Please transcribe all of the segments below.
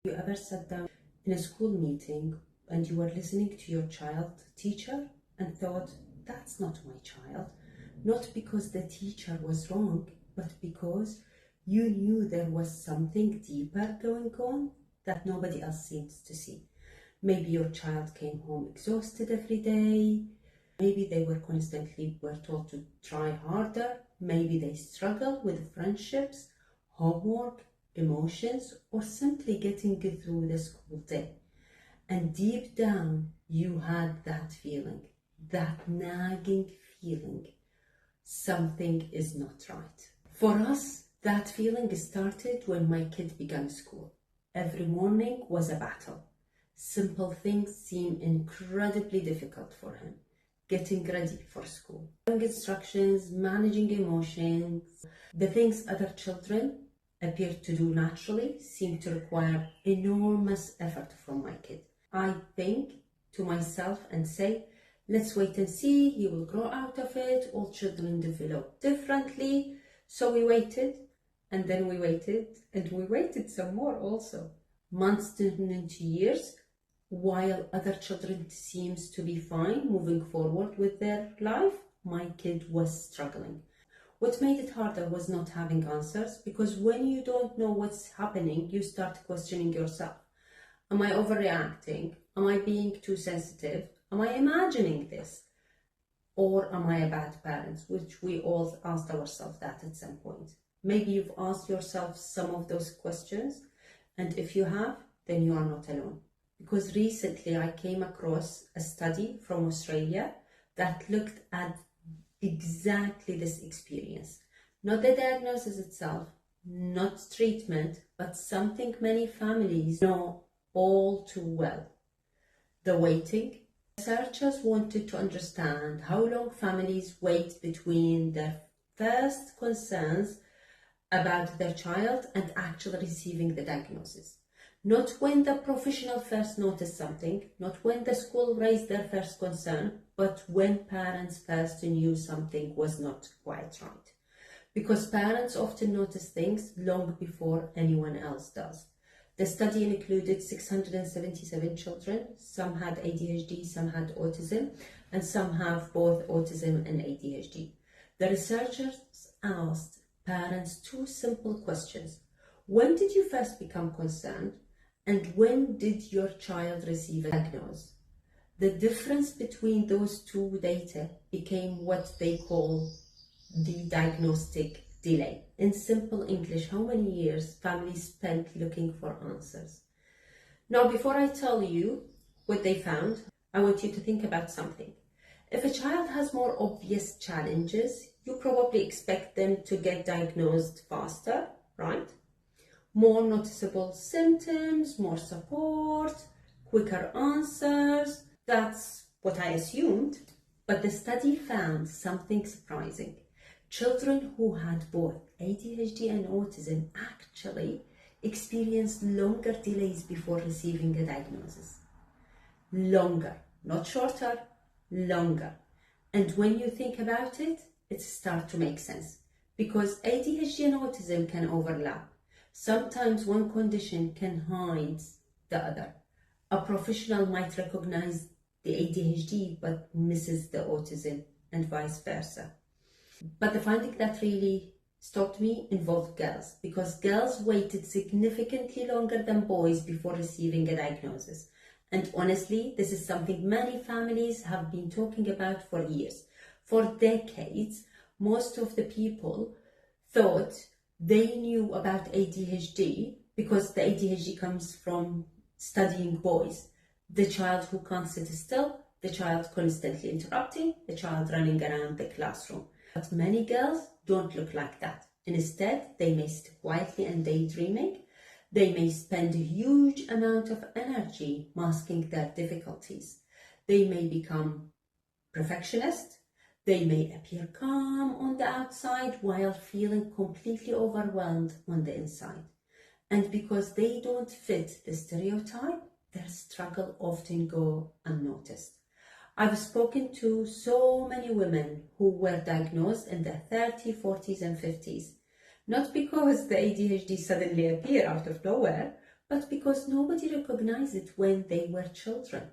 You ever sat down in a school meeting and you were listening to your child teacher and thought, that's not my child, not because the teacher was wrong, but because you knew there was something deeper going on that nobody else seems to see. Maybe your child came home exhausted every day. Maybe they were told to try harder. Maybe they struggle with friendships, homework, emotions, or simply getting through the school day. And deep down, you had that feeling, that nagging feeling, something is not right. For us, that feeling started when my kid began school. Every morning was a battle. Simple things seemed incredibly difficult for him. Getting ready for school, following instructions, managing emotions, the things other children appear to do naturally seem to require enormous effort from my kid. I think to myself and say, let's wait and see, he will grow out of it, all children develop differently. So we waited, and then we waited, and we waited some more also. Months turned into years, while other children seems to be fine, moving forward with their life, my kid was struggling. What made it harder was not having answers, because when you don't know what's happening, you start questioning yourself. Am I overreacting? Am I being too sensitive? Am I imagining this? Or am I a bad parent? Which we all asked ourselves that at some point. Maybe you've asked yourself some of those questions, and if you have, then you are not alone. Because recently I came across a study from Australia that looked at exactly this experience. Not the diagnosis itself, not treatment, but something many families know all too well. The waiting. Researchers wanted to understand how long families wait between their first concerns about their child and actually receiving the diagnosis. Not when the professional first noticed something, not when the school raised their first concern, but when parents first knew something was not quite right. Because parents often notice things long before anyone else does. The study included 677 children. Some had ADHD, some had autism, and some have both autism and ADHD. The researchers asked parents two simple questions. When did you first become concerned? And when did your child receive a diagnosis? The difference between those two data became what they call the diagnostic delay. In simple English, how many years families spent looking for answers. Now, before I tell you what they found, I want you to think about something. If a child has more obvious challenges, you probably expect them to get diagnosed faster, right? More noticeable symptoms, more support, quicker answers. That's what I assumed. But the study found something surprising. Children who had both ADHD and autism actually experienced longer delays before receiving a diagnosis. Longer, not shorter, longer. And when you think about it, it starts to make sense. Because ADHD and autism can overlap. Sometimes one condition can hide the other. A professional might recognize the ADHD but misses the autism and vice versa. But the finding that really stopped me involved girls, because girls waited significantly longer than boys before receiving a diagnosis. And honestly, this is something many families have been talking about for years. For decades, most of the people thought they knew about ADHD because the ADHD comes from studying boys. The child who can't sit still, the child constantly interrupting, the child running around the classroom. But many girls don't look like that. Instead, they may sit quietly and daydreaming. They may spend a huge amount of energy masking their difficulties. They may become perfectionist. They may appear calm on the outside while feeling completely overwhelmed on the inside. And because they don't fit the stereotype, their struggle often go unnoticed. I've spoken to so many women who were diagnosed in their 30s, 40s and 50s. Not because the ADHD suddenly appeared out of nowhere, but because nobody recognized it when they were children.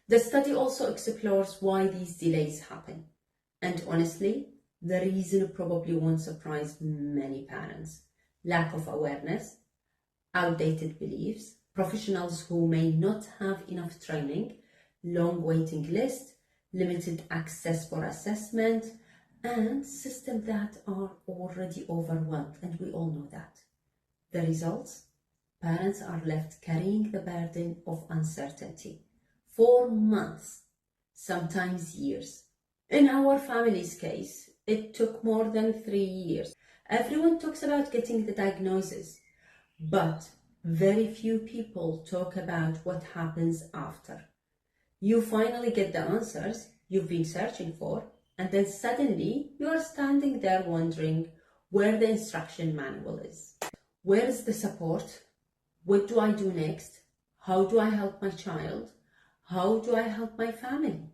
The study also explores why these delays happen. And honestly, the reason probably won't surprise many parents. Lack of awareness, outdated beliefs, professionals who may not have enough training, long waiting lists, limited access for assessment, and systems that are already overwhelmed, and we all know that. The results? Parents are left carrying the burden of uncertainty for months, sometimes years. In our family's case, it took more than 3 years. Everyone talks about getting the diagnosis, but very few people talk about what happens after. You finally get the answers you've been searching for, and then suddenly you are standing there wondering where the instruction manual is. Where is the support? What do I do next? How do I help my child? How do I help my family?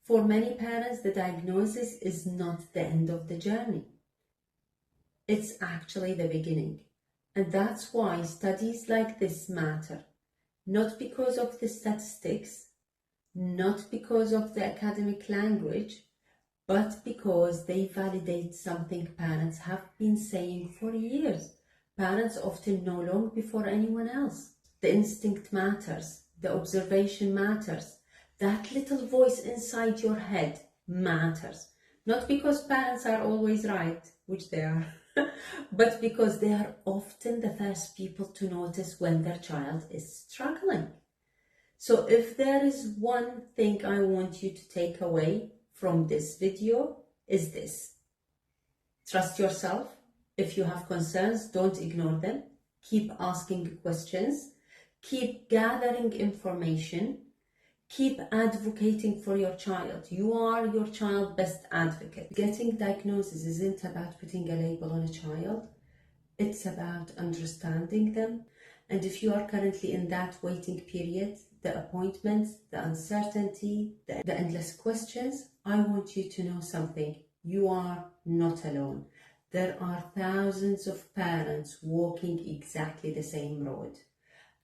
For many parents, the diagnosis is not the end of the journey. It's actually the beginning. And that's why studies like this matter. Not because of the statistics, not because of the academic language, but because they validate something parents have been saying for years. Parents often know long before anyone else. The instinct matters. The observation matters. That little voice inside your head matters. Not because parents are always right, which they are, but because they are often the first people to notice when their child is struggling. So if there is one thing I want you to take away from this video, is this. Trust yourself. If you have concerns, don't ignore them. Keep asking questions. Keep gathering information. Keep advocating for your child. You are your child's best advocate. Getting diagnosis isn't about putting a label on a child. It's about understanding them. And if you are currently in that waiting period, the appointments, the uncertainty, the endless questions, I want you to know something. You are not alone. There are thousands of parents walking exactly the same road.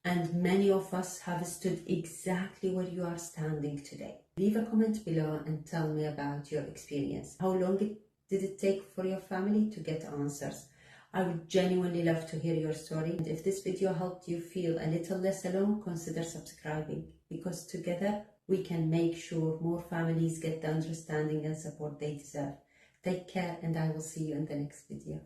And many of us have stood exactly where you are standing today. Leave a comment below and tell me about your experience. How long did it take for your family to get answers? I would genuinely love to hear your story. And if this video helped you feel a little less alone, consider subscribing, because together we can make sure more families get the understanding and support they deserve. Take care, and I will see you in the next video.